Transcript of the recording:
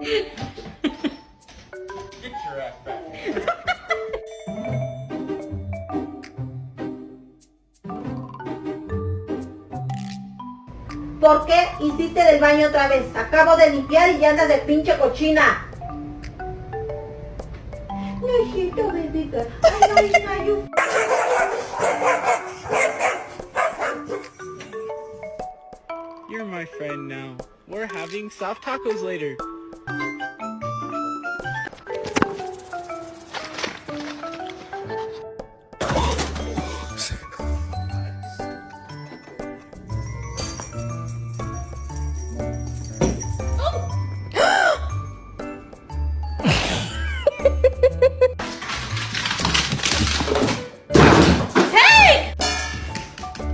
Get your ass back. ¿Por qué hiciste del baño otra vez? Acabo de limpiar y ya andas de pinche cochina. No es cierto, bebita. Ay, no. You're my friend now. We're having soft tacos later.